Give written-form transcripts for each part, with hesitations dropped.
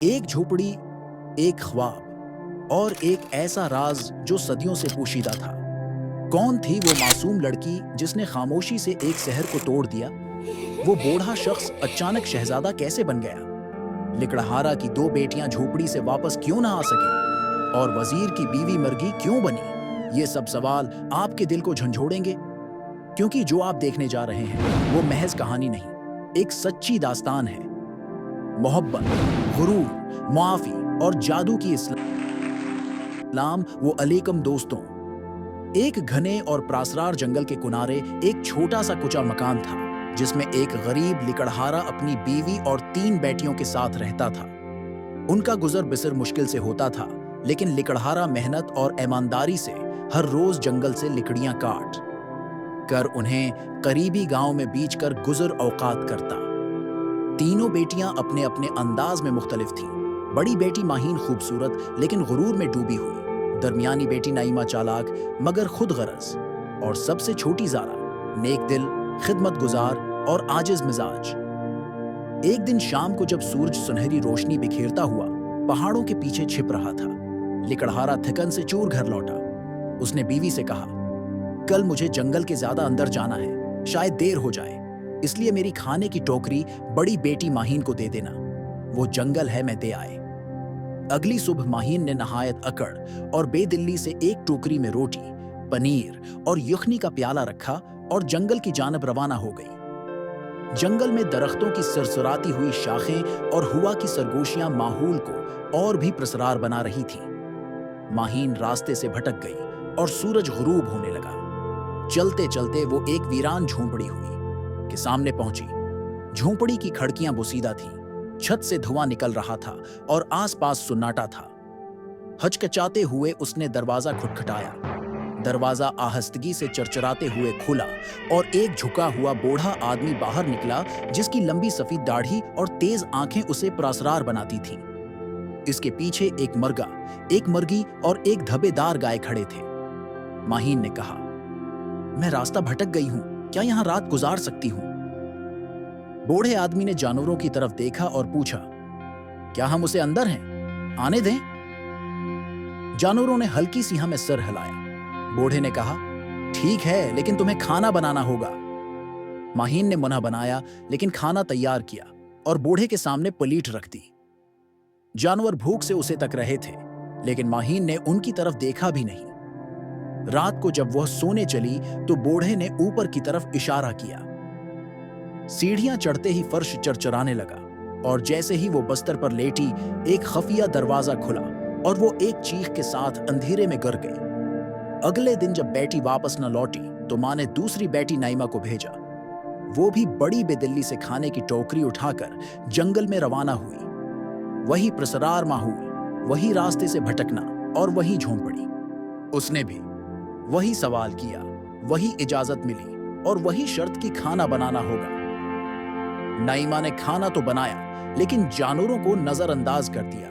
एक झोपड़ी, एक ख्वाब और एक ऐसा राज जो सदियों से पोशीदा था। कौन थी वो मासूम लड़की जिसने खामोशी से एक शहर को तोड़ दिया? वो बूढ़ा शख्स अचानक शहजादा कैसे बन गया? लिकड़हारा की दो बेटियां झोपड़ी से वापस क्यों ना आ सकी? और वजीर की बीवी मरगी क्यों बनी? ये सब सवाल आपके दिल को झंझोड़ेंगे, क्योंकि जो आप देखने जा रहे हैं वो महज कहानी नहीं, एक सच्ची दास्तान है। मोहब्बत, गुरूर, मुआफी और जादू की इस्लाम वो अलैकुम दोस्तों। एक घने और प्रासरार जंगल के किनारे एक छोटा सा कुचा मकान था, जिसमें एक गरीब लिकड़हारा अपनी बीवी और 3 बेटियों के साथ रहता था। उनका गुजर बसर मुश्किल से होता था, लेकिन लिकड़हारा मेहनत और ईमानदारी से हर रोज जंगल से लकड़ियां काट कर उन्हें करीबी गांव में बीच कर गुजर औकात करता। तीनों बेटियां अपने अपने अंदाज में मुख्तलिफ थीं। बड़ी बेटी माहीन खूबसूरत लेकिन गुरूर में डूबी हुई, दरमियानी बेटी नाइमा चालाक मगर खुद गरज, और सबसे छोटी जारा नेक दिल, खिदमत गुजार और आजिज मिजाज। एक दिन शाम को जब सूरज सुनहरी रोशनी बिखेरता हुआ पहाड़ों के पीछे छिप रहा था, लिकड़हारा थकन से चूर घर लौटा। उसने बीवी से कहा, कल मुझे जंगल के ज्यादा अंदर जाना है, शायद देर हो जाए, इसलिए मेरी खाने की टोकरी बड़ी बेटी माहीन को दे देना। वो जंगल है, मैं दे आए। अगली सुबह माहीन ने नहायत अकड़ और बेदिल्ली से एक टोकरी में रोटी, पनीर और यखनी का प्याला रखा और जंगल की जानब रवाना हो गई। जंगल में दरख्तों की सरसराती हुई शाखें और हवा की सरगोशियां माहौल को और भी प्रसरार बना रही थीं। माहीन रास्ते से भटक गई और सूरज गुरूब होने लगा। चलते चलते वो एक वीरान झोंपड़ी हुई के सामने पहुंची। झोंपड़ी की खिड़कियां बोसीदा थीं, छत से धुआं निकल रहा था और आसपास सुन्नाटा था। हचकचाते हुए उसने दरवाजा खटखटाया। दरवाजा आहस्तगी से चरचराते हुए खुला और एक झुका हुआ बूढ़ा आदमी बाहर निकला, जिसकी लंबी सफेद दाढ़ी और तेज आंखें उसे प्रासरार बनाती थीं। इसके पीछे एक मर्गा, एक मर्गी और एक धब्बेदार गाय खड़े थे। माहीन ने कहा, मैं रास्ता भटक गई हूं, क्या यहां रात गुजार सकती हूं? बूढ़े आदमी ने जानवरों की तरफ देखा और पूछा, क्या हम उसे अंदर हैं? आने दें? जानवरों ने हल्की सी हमें सर हिलाया। बूढ़े ने कहा, ठीक है, लेकिन तुम्हें खाना बनाना होगा। माहीन ने मुन्ना बनाया, लेकिन खाना तैयार किया और बूढ़े के सामने प्लेट रख दी। जानवर भूख से उसे तक रहे थे, लेकिन माहीन ने उनकी तरफ देखा भी नहीं। रात को जब वह सोने चली तो बूढ़े ने ऊपर की तरफ इशारा किया। सीढ़ियां चढ़ते ही फर्श चरचराने लगा, और जैसे ही वो बस्तर पर लेटी, एक खफिया दरवाजा खुला और वो एक चीख के साथ अंधेरे में गिर गई। अगले दिन जब बेटी वापस न लौटी तो मां ने दूसरी बेटी नाइमा को भेजा। वो भी बड़ी बेदिल्ली से खाने की टोकरी उठाकर जंगल में रवाना हुई। वही प्रसरार माहौल, वही रास्ते से भटकना और वही झोंपड़ी। उसने भी वही सवाल किया, वही इजाजत मिली और वही शर्त कि खाना बनाना होगा। नाइमा ने खाना तो बनाया, लेकिन जानवरों को नजरअंदाज कर दिया।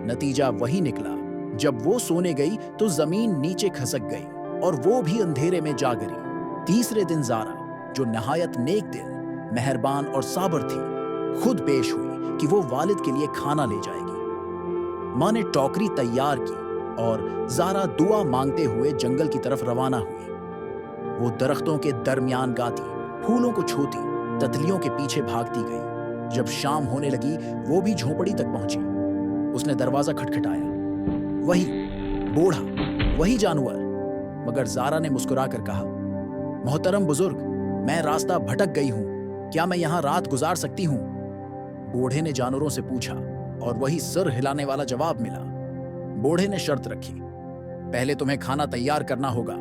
नतीजा वही निकला, जब वो सोने गई तो जमीन नीचे खसक गई और वो भी अंधेरे में जा गिरी। तीसरे दिन जारा, जो नहायत नेक दिल, मेहरबान और साबर थी, खुद पेश हुई कि वो वालिद के लिए खाना ले जाएगी। मां ने टोकरी तैयार की और जारा दुआ मांगते हुए जंगल की तरफ रवाना हुई। वो दरख्तों के दरमियान गाती, फूलों को छूती, तितलियों के पीछे भागती गई। जब शाम होने लगी, वो भी झोपड़ी तक पहुंची। उसने दरवाजा खटखटाया। वही बूढ़ा, वही जानवर, मगर जारा ने मुस्कुराकर कहा, मोहतरम बुजुर्ग, मैं रास्ता भटक गई हूं, क्या मैं यहां रात गुजार सकती हूं? बूढ़े ने जानवरों से पूछा और वही सर हिलाने वाला जवाब मिला। बूढ़े ने शर्त रखी, पहले तुम्हें खाना तैयार करना होगा।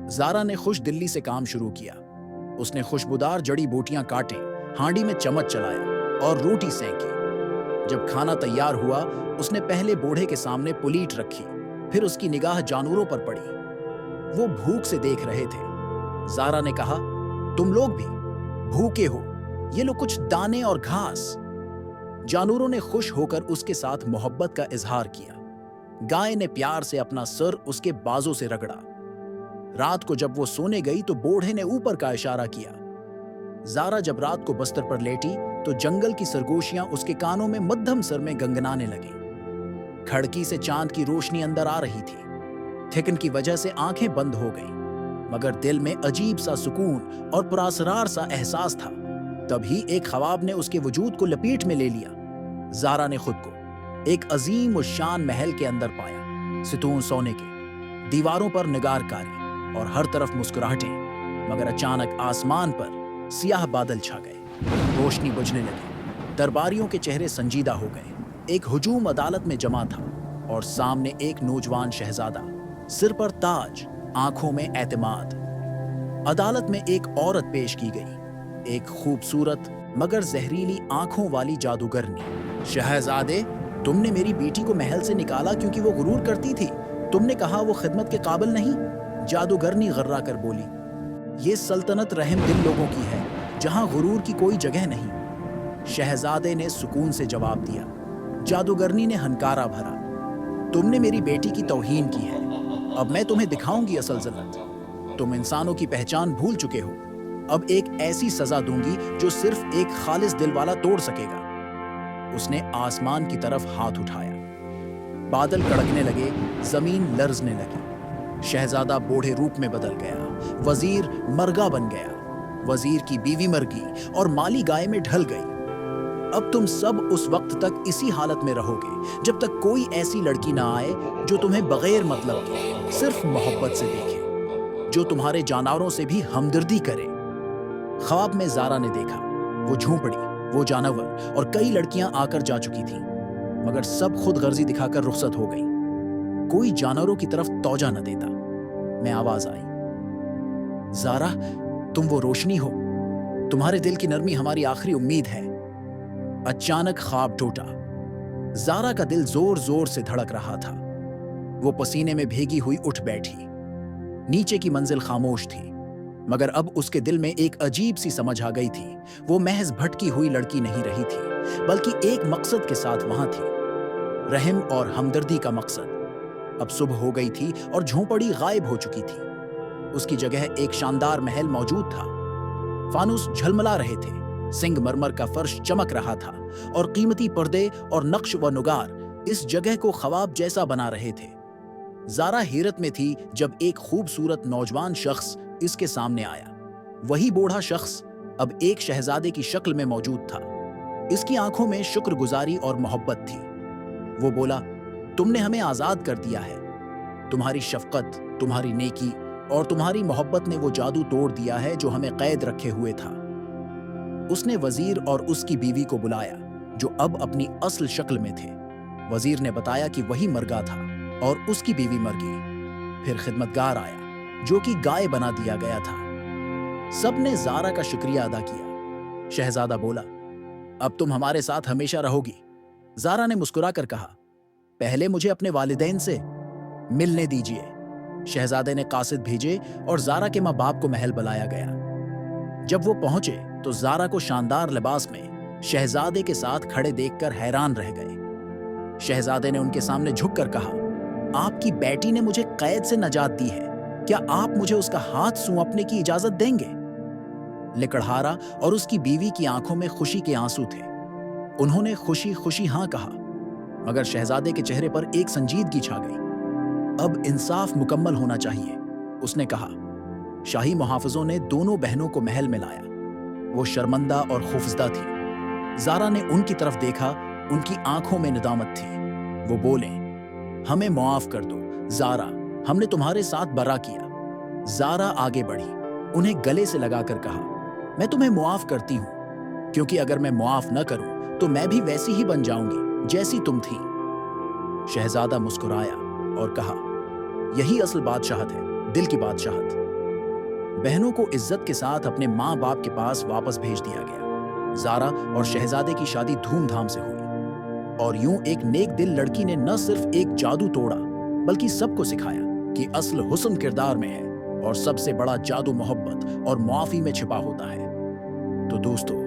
जारा ने खुश दिल्ली से काम शुरू किया। उसने खुशबूदार जड़ी बूटियां काटी, हांडी में चम्मच चलाया और रोटी सेंकी। जब खाना तैयार हुआ, उसने पहले बूढ़े के सामने प्लेट रखी, फिर उसकी निगाह जानवरों पर पड़ी। वो भूख से देख रहे थे। जारा ने कहा, तुम लोग भी भूखे हो, ये लो कुछ दाने और घास। जानवरों ने खुश होकर उसके साथ मोहब्बत का इजहार किया। गाय ने प्यार से अपना सर उसके बाजों से रगड़ा। रात को जब वो सोने गई तो बूढ़े ने ऊपर का इशारा किया। जारा जब रात को बस्तर पर लेटी तो जंगल की सरगोशियां उसके कानों में मध्यम स्वर में गंगनाने लगी। खिड़की से चांद की रोशनी अंदर आ रही थी। थिकन की वजह से आंखें बंद हो गईं, मगर दिल में अजीब सा सुकून और पुरअसरार सा एहसास था। तभी एक ख्वाब ने उसके वजूद को लपेट में ले लिया। ज़ारा ने खुद को एक अजीम उश्शान महल के अंदर पाया। सितून सोने के, दीवारों पर निगारकारी और हर तरफ मुस्कुराहटें। मगर अचानक आसमान पर सियाह बादल छा गए। रोशनी बुझने लगी। दरबारियों के चेहरे संजीदा हो गए। एक हुजूम अदालत में जमा था और सामने एक नौजवान शहजादा, सिर पर ताज, आंखों में एतमाद। अदालत में एक औरत पेश की गई, एक खूबसूरत मगर जहरीली आंखों वाली जादूगरनी। शहजादे, तुमने मेरी बेटी को महल से निकाला क्योंकि वो गुरूर करती थी। तुमने कहा वो खिदमत के काबिल नहीं। जादूगरनी गर्रा कर बोली, ये सल्तनत रहम दिल लोगों की है, जहां गुरूर की कोई जगह नहीं। शहजादे ने सुकून से जवाब दिया। जादूगरनी ने हनकारा भरा, तुमने मेरी बेटी की तौहीन की है। अब मैं तुम्हें दिखाऊंगी असल जिल्लत। तुम इंसानों की पहचान भूल चुके हो। अब एक ऐसी सजा दूंगी जो सिर्फ एक खालिस दिल वाला तोड़ सकेगा। उसने आसमान की तरफ हाथ उठाया। बादल कड़कने लगे, जमीन लर्जने लगी। शहजादा बूढ़े रूप में बदल गया। वजीर मरगा बन गया। वजीर की बीवी मर गई और माली गाय में ढल गई। अब तुम सब उस वक्त तक इसी हालत में रहोगे जब तक कोई ऐसी लड़की ना आए जो तुम्हें बगैर मतलब के सिर्फ मोहब्बत से देखे, जो तुम्हारे जानवरों से भी हमदर्दी करे। ख्वाब में ज़ारा ने देखा, वो झोंपड़ी, वो जानवर और कई लड़कियां आकर जा चुकी थीं, मगर सब खुद गर्जी दिखाकर रुखसत हो गई। कोई जानवरों की तरफ तौजा न देता। मैं आवाज आई, ज़ारा, तुम वो रोशनी हो। तुम्हारे दिल की नरमी हमारी आखिरी उम्मीद है। अचानक ख्वाब टूटा। ज़ारा का दिल जोर जोर से धड़क रहा था। वो पसीने में भीगी हुई उठ बैठी। नीचे की मंजिल खामोश थी, मगर अब उसके दिल में एक अजीब सी समझ आ गई थी। वो महज भटकी हुई लड़की नहीं रही थी, बल्कि एक मकसद के साथ वहां थी, रहम और हमदर्दी का मकसद। अब सुबह हो गई थी और झोंपड़ी गायब हो चुकी थी। उसकी जगह एक शानदार महल मौजूद था। फानूस झलमला रहे थे, सिंगमरमर का फर्श चमक रहा था और कीमती पर्दे और नक्श व नुगार इस जगह को ख्वाब जैसा बना रहे थे। ज़ारा हैरत में थी जब एक खूबसूरत नौजवान शख्स इसके सामने आया। वही बूढ़ा शख्स अब एक शहजादे की शक्ल में मौजूद था। इसकी आंखों में शुक्रगुजारी और मोहब्बत थी। वो बोला, तुमने हमें आजाद कर दिया है। तुम्हारी शफकत, तुम्हारी नेकी और तुम्हारी मोहब्बत ने वो जादू तोड़ दिया है जो हमें कैद रखे हुए था। उसने वजीर और उसकी बीवी को बुलाया, जो अब अपनी असल शक्ल में थे। वजीर ने बताया कि वही मरगा था और उसकी बीवी मर गई। फिर खिदमतगार आया, जो कि गाय बना दिया गया था। सबने ज़ारा का शुक्रिया अदा किया। शहजादा बोला, अब तुम हमारे साथ हमेशा रहोगी। ज़ारा ने मुस्कुराकर कहा, पहले मुझे अपने वालिदैन से मिलने दीजिए। शहजादे ने कासिद भेजे और ज़ारा के माँ बाप को महल बुलाया गया। जब वो पहुंचे तो ज़ारा को शानदार लिबास में शहजादे के साथ खड़े देखकर हैरान रह गए। शहजादे ने उनके सामने झुककर कहा, आपकी बेटी ने मुझे कैद से नजात दी है। क्या आप मुझे उसका हाथ सूंघने की इजाजत देंगे? लिकड़हारा और उसकी बीवी की आंखों में खुशी के आंसू थे। उन्होंने खुशी खुशी हाँ कहा, मगर शहजादे के चेहरे पर एक संजीदगी छा गई। अब इंसाफ मुकम्मल होना चाहिए, उसने कहा। शाही मुहाफिजों ने दोनों बहनों को महल में लाया। वो शर्मंदा और खौफजदा थी। ज़ारा ने उनकी तरफ देखा, उनकी आंखों में निदामत थी। वो बोले, हमें मुआफ कर दो ज़ारा, हमने तुम्हारे साथ बरा किया। ज़ारा आगे बढ़ी, उन्हें गले से लगाकर कहा, मैं तुम्हें मुआफ करती हूं, क्योंकि अगर मैं मुआफ न करूं तो मैं भी वैसी ही बन जाऊंगी जैसी तुम थी। शहजादा मुस्कुराया और कहा, यही असल बादशाहत है, दिल की बादशाहत। बहनों को इज्जत के साथ अपने माँ बाप के पास वापस भेज दिया गया। ज़ारा और शहजादे की शादी धूमधाम से हुई और यूं एक नेक दिल लड़की ने न सिर्फ एक जादू तोड़ा, बल्कि सबको सिखाया कि असल हुस्न किरदार में है और सबसे बड़ा जादू मोहब्बत और मुआफी में छिपा होता है। तो दोस्तों,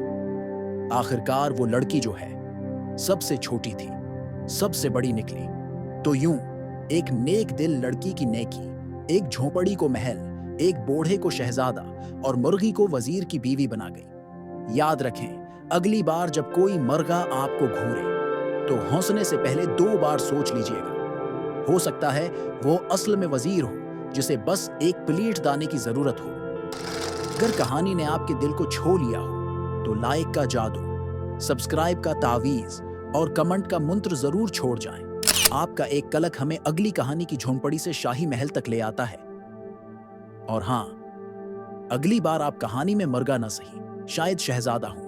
आखिरकार वो लड़की जो है सबसे छोटी थी, सबसे बड़ी निकली। तो यूं एक नेक दिल लड़की की नेकी, एक झोंपड़ी को महल, एक बूढ़े को शहजादा और मुर्गी को वजीर की बीवी बना गई। याद रखें, अगली बार जब कोई मरगा आपको घूरे तो हंसने से पहले 2 बार सोच लीजिएगा। हो सकता है वो असल में वजीर हो जिसे बस एक प्लेट दाने की जरूरत हो। अगर कहानी ने आपके दिल को छू लिया हो तो लाइक का जादू, सब्सक्राइब का तावीज और कमेंट का मंत्र जरूर छोड़ जाएं। आपका एक कलक हमें अगली कहानी की झोंपड़ी से शाही महल तक ले आता है। और हाँ, अगली बार आप कहानी में मरगा ना सही, शायद शहजादा हो।